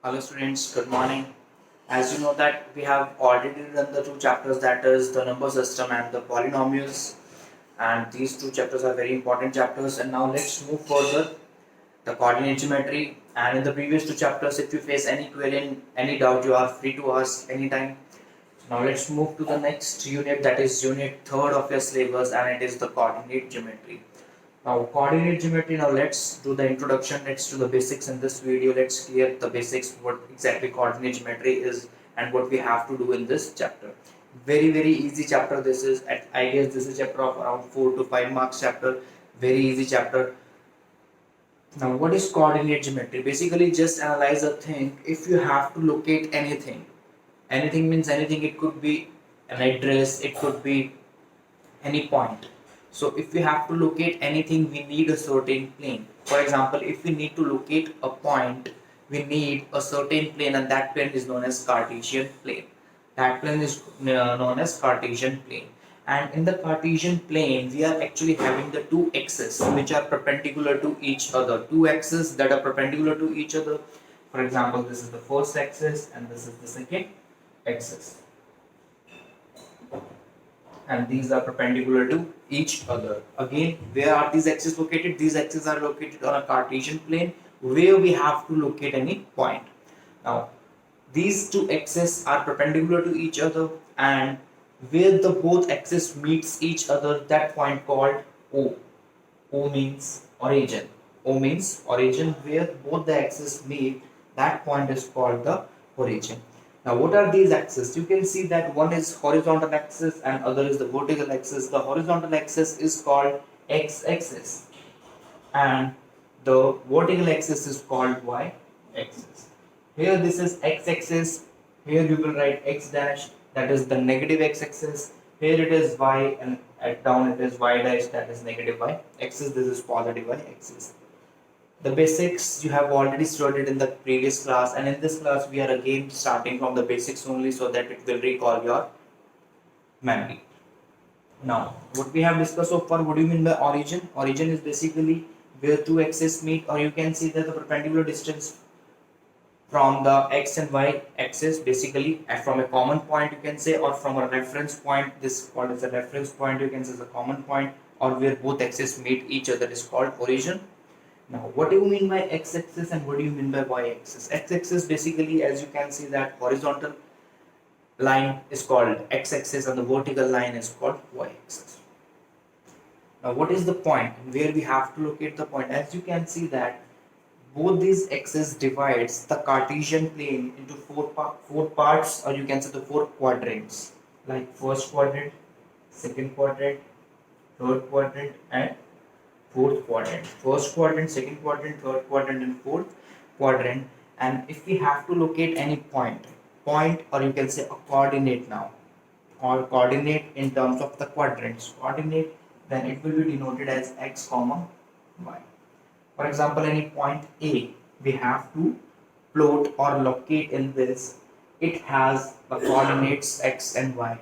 Hello students, good morning. As you know that we have already done the two chapters, that is the number system and the polynomials, and these two chapters are very important chapters. And now let's move further the coordinate geometry. And in the previous two chapters, if you face any query, any doubt, you are free to ask anytime. Now let's move to the next unit, that is unit third of your syllabus, and it is the coordinate geometry. Now coordinate geometry, now let's do the introduction, let's do the basics in this video, let's clear the basics, what exactly coordinate geometry is and what we have to do in this chapter. Very easy chapter this is, I guess this is chapter of around 4 to 5 marks chapter, very easy chapter. Now what is coordinate geometry? Basically just analyze a thing. If you have to locate anything, anything means anything, it could be an address, it could be any point. So if we have to locate anything, we need a certain plane. For example, if we need to locate a point, we need a certain plane, and that plane is known as Cartesian plane. That plane is known as Cartesian plane. And in the Cartesian plane, we are actually having the two axes which are perpendicular to each other. Two axes that are perpendicular to each other. For example, this is the first axis and this is the second axis, and these are perpendicular to each other. Again, where are these axes located? These axes are located on a Cartesian plane where we have to locate any point. Now, these two axes are perpendicular to each other, and where the both axes meets each other, that point called O. O means origin. O means origin, where both the axes meet, that point is called the origin. Now what are these axes? You can see that one is horizontal axis and other is the vertical axis. The horizontal axis is called x-axis and the vertical axis is called y-axis. Here this is x-axis, here you will write x dash, that is the negative x-axis. Here it is y, and at down it is y dash, that is negative y-axis. This is positive y-axis. The basics you have already studied in the previous class, and in this class we are again starting from the basics only so that it will recall your memory. Now, what we have discussed so far, what do you mean by origin? Origin is basically where two axes meet, or you can see that the perpendicular distance from the x and y axis, basically from a common point you can say, or from a reference point. This is called as a reference point, you can say, is a common point, or where both axes meet each other is called origin. Now, what do you mean by x-axis and what do you mean by y-axis? X-axis basically, as you can see, that horizontal line is called x-axis and the vertical line is called y-axis. Now, what is the point and where we have to locate the point? As you can see that both these axes divides the Cartesian plane into four parts, or you can say the four quadrants, like first quadrant, second quadrant, third quadrant, and fourth quadrant. First quadrant, second quadrant, third quadrant, and fourth quadrant. And if we have to locate any point, or you can say a coordinate now, or coordinate in terms of the quadrants, coordinate, then it will be denoted as x comma y. For example, any point A, we have to plot or locate in this. It has the coordinates x and y.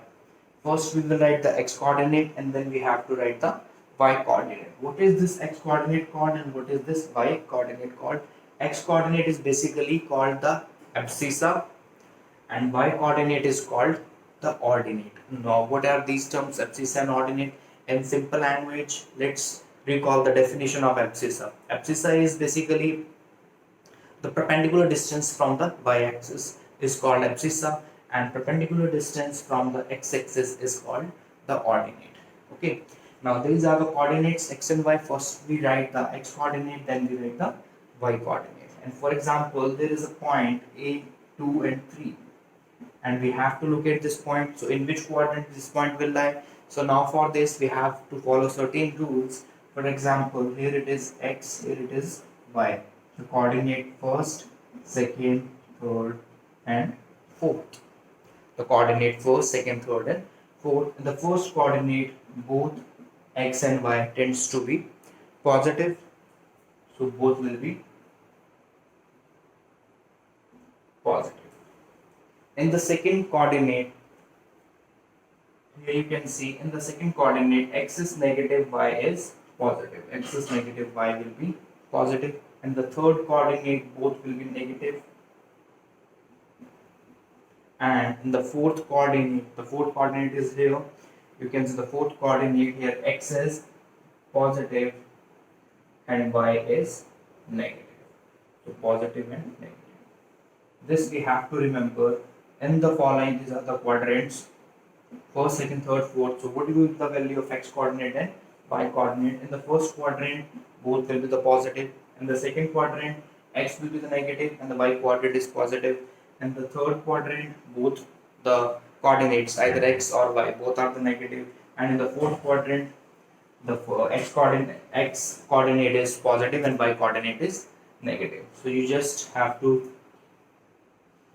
First we will write the x coordinate and then we have to write the y coordinate. What is this x coordinate called and what is this y coordinate called? X coordinate is basically called the abscissa and y coordinate is called the ordinate. Now what are these terms, abscissa and ordinate? In simple language, let's recall the definition of abscissa. Abscissa is basically the perpendicular distance from the y-axis is called abscissa, and perpendicular distance from the x-axis is called the ordinate. Okay. Now these are the coordinates x and y. First we write the x coordinate, then we write the y coordinate. And for example, there is a point A, 2 and 3 and we have to locate this point. So in which quadrant this point will lie? So now for this we have to follow certain rules. For example, here it is x, here it is y. The coordinate first, second, third and fourth. The coordinate first, second, third and fourth. The first coordinate, both x and y tends to be positive, so both will be positive. In the second coordinate, here you can see in the second coordinate x is negative, y is positive. X is negative, y will be positive. And the third coordinate, both will be negative. and in the fourth coordinate is here. You can see the fourth coordinate here, x is positive and y is negative. So positive and negative. This we have to remember. In the following, these are the quadrants: first, second, third, fourth. So what will be the value of x coordinate and y coordinate? In the first quadrant, both will be the positive. In the second quadrant, x will be the negative and the y coordinate is positive. In the third quadrant, both the coordinates, either x or y, both are the negative. And in the fourth quadrant, the x coordinate is positive and y coordinate is negative. So you just have to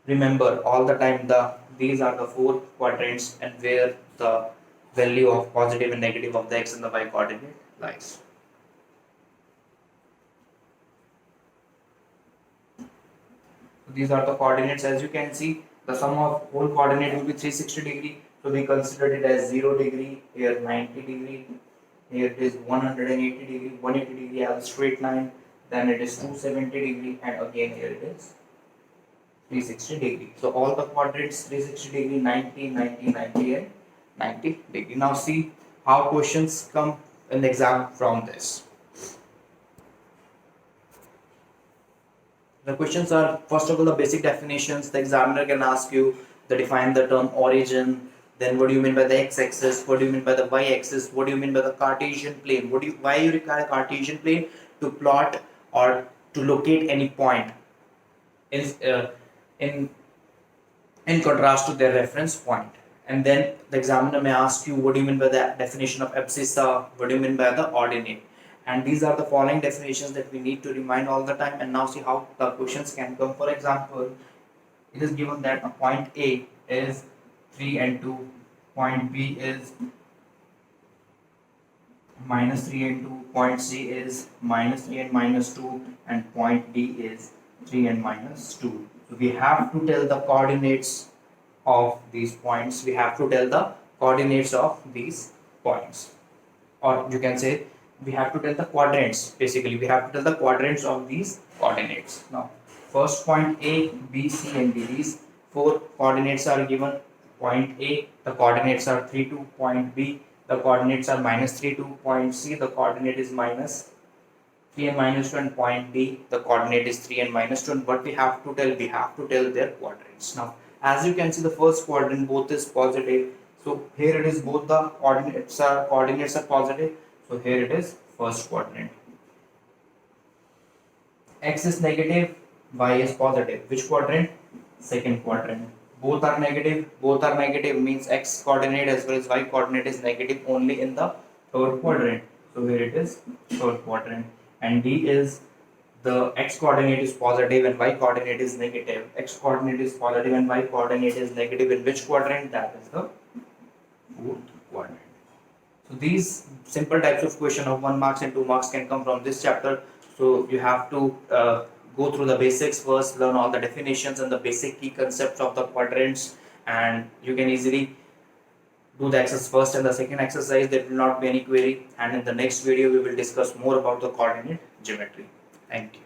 remember all the time these are the four quadrants and where the value of positive and negative of the x and the y coordinate lies. So these are the coordinates. As you can see, the sum of whole coordinate will be 360 degree. So we considered it as 0 degree, here 90 degree, here it is 180 degree, 180 degree as a straight line, then it is 270 degree, and again here it is 360 degree. So all the quadrants 360 degree, 90, 90, 90 and 90 degree. Now see how questions come in the exam from this. The questions are, first of all, the basic definitions. The examiner can ask you to define the term origin, then what do you mean by the x-axis, what do you mean by the y-axis, what do you mean by the Cartesian plane, why you require a Cartesian plane to plot or to locate any point in in contrast to their reference point. And then the examiner may ask you, what do you mean by the definition of abscissa, what do you mean by the ordinate. And these are the following definitions that we need to remind all the time. And now see how the questions can come. For example, it is given that a point A is 3 and 2, point B is minus 3 and 2, point C is minus 3 and minus 2, and point D is 3 and minus 2. So we have to tell the coordinates of these points. We have to tell the coordinates of these points. Or you can say we have to tell the quadrants. Basically, we have to tell the quadrants of these coordinates. Now, first point A, B, C and D. These four coordinates are given. Point A, the coordinates are 3, 2. Point B, the coordinates are minus 3, 2. Point C, the coordinate is minus 3 and minus 2. And point D, the coordinate is 3 and minus 2. And what we have to tell? We have to tell their quadrants. Now, as you can see, the first quadrant both is positive. So here it is, both the coordinates are positive. So here it is first quadrant. X is negative, y is positive. Which quadrant? Second quadrant. Both are negative. Both are negative means x coordinate as well as y coordinate is negative only in the third quadrant. So here it is third quadrant. And D is the x coordinate is positive and y coordinate is negative. X coordinate is positive and y coordinate is negative in which quadrant? That is the fourth quadrant. So these simple types of question of 1 marks and 2 marks can come from this chapter. So you have to go through the basics first, learn all the definitions and the basic key concepts of the quadrants, and you can easily do the exercise first and the second exercise. There will not be any query, and in the next video we will discuss more about the coordinate geometry. Thank you.